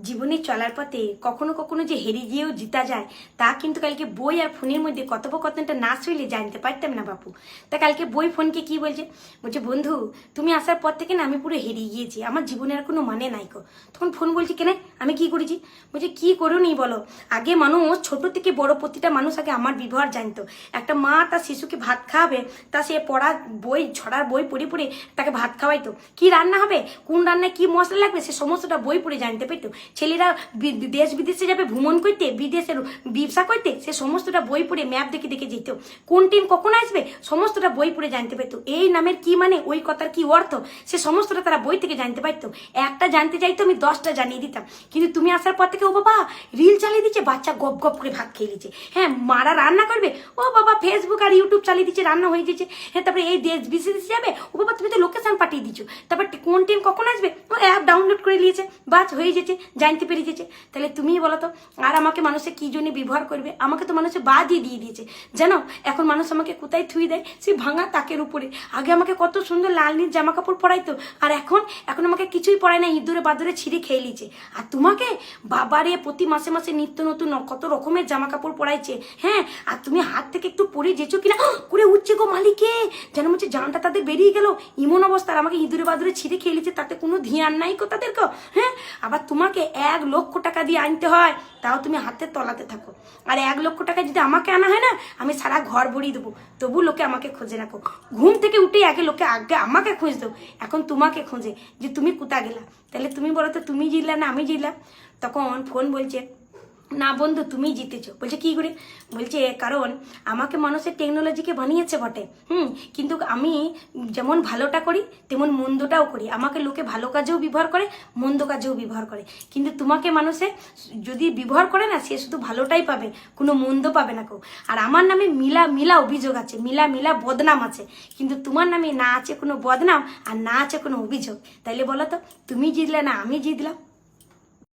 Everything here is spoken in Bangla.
জীবনে চলার পথে কখনো কখনো যে হেরে গিয়েও জিতা যায় তা কিন্তু কালকে বই আর ফোনের মধ্যে কথোপকথনটা না শুনলে জানতে পারতাম না বাপু। তা কালকে বই ফোনকে কি বলছে, বলছে বন্ধু তুমি আসার পর থেকে না আমি পুরো হেরিয়ে গিয়েছি, আমার জীবনের আর কোনো মানে নাই গো। তখন ফোন বলছে কেন, আমি কি করেছি? বলছে কি করোনি বলো। আগে মানুষ ছোট থেকে বড় প্রতিটা মানুষ আগে আমার ব্যবহার জানতো। একটা মা তার শিশুকে ভাত খাওয়াবে, তা সে পড়া বই ছড়ার বই পড়ে পড়ে তাকে ভাত খাওয়াইতো। কি রান্না হবে, কোন রান্নায় কি মশলা লাগবে, সে সমস্তটা বই পড়ে জানতে পারতো। ছেলেরা দেশ বিদেশে যাবে ভ্রমণ করতে, বিদেশের ব্যবসা করতে, সে সমস্তটা বই পড়ে ম্যাপ দেখে দেখে যেত। কোন টিম কখন আসবে সমস্তটা বই পড়ে জানতে পারতো। এই নামের কি মানে, ওই কথার কি অর্থ, সে সমস্তটা তারা বই থেকে জানতে পারতো। একটা জানতে চাইতো আমি 10টা জানিয়ে দিতাম। কিন্তু তুমি আসার পর থেকে ও বাবা রিল চালিয়ে দিচ্ছে, বাচ্চা গপ গপ করে ভাত খেয়ে নিচ্ছে। হ্যাঁ মারা রান্না করবে, ও বাবা ফেসবুক আর ইউটিউব চালিয়ে দিচ্ছে, রান্না হয়ে যাচ্ছে। হ্যাঁ তারপরে এই দেশ বিদেশে যাবে, ও বাবা তুমি তো লোকেশন পাঠিয়ে দিচ্ছ। তারপর কোন টিম কখন আসবে, ও অ্যাপ ডাউনলোড করে নিয়েছে, বাস হয়ে যেছে, জানতে পেরে যেছে। তাহলে তুমিই বলো তো, আর আমাকে মানুষে কি জন্য ব্যবহার করবে? আমাকে তো মানুষে বাদই দিয়ে দিয়েছে জানো। এখন মানুষ আমাকে কোথায় থুই দেয়, সেই ভাঙা তাকের উপরে। আগে আমাকে কত সুন্দর লাল নীল জামা কাপড় পরাইতো, আর এখন আমাকে কিছুই পরায় না, ইঁদুরে বাদুরে ছিঁড়ে খেয়ে নিয়েছে। আর তোমাকে বাবারে প্রতি মাসে মাসে নিত্য নতুন কত রকমের জামা কাপড় পরাইছে। হ্যাঁ আর তুমি হাত থেকে একটু পরে যেছো কিনা করে উঠছে গো মালিকে, যেন হচ্ছে জানটা তাদের বেরিয়ে গেল ইমন অবস্থা। আর আমাকে ইঁদুরে বাদুরে ছিঁড়ে খেয়ে নিয়েছে, তাতে কোনো ধ্যান নাই গো তাদেরকে। হ্যাঁ আবার তোমাকে 1,00,000 টাকা দিয়ে আনতে হয়, তাও তুমি হাতের তলাতে থাকো। আর 1,00,000 টাকা যদি আমাকে আনা হয় না, আমি সারা ঘর ভরিয়ে দেবো, তবু লোকে আমাকে খোঁজে রাখো। ঘুম থেকে উঠে আগে লোকে আগে আমাকে খুঁজতো, এখন তোমাকে খোঁজে যে তুমি কোথা গেলা। তাহলে তুমি বলো তো, তুমি জিতলা না আমি জিতলাম? তখন ফোন বলছে না বন্ধু তুমি জিতেছো। বলছে কি করে? বলছে কারণ আমাকে মানুষের টেকনোলজিকে বানিয়েছে বটে, কিন্তু আমি যেমন ভালোটা করি তেমন মন্দটাও করি। আমাকে লোকে ভালো কাজেও ব্যবহার করে, মন্দ কাজেও ব্যবহার করে। কিন্তু তোমাকে মানুষে যদি ব্যবহার করে না, সে শুধু ভালোটাই পাবে, কোনো মন্দ পাবে না কেউ। আর আমার নামে মিলা মিলা অভিযোগ আছে, মিলা মিলা বদনাম আছে, কিন্তু তোমার নামে না আছে কোনো বদনাম আর না আছে কোনো অভিযোগ। তাইলে বলো তো, তুমি জিতলে না আমি জিতলাম?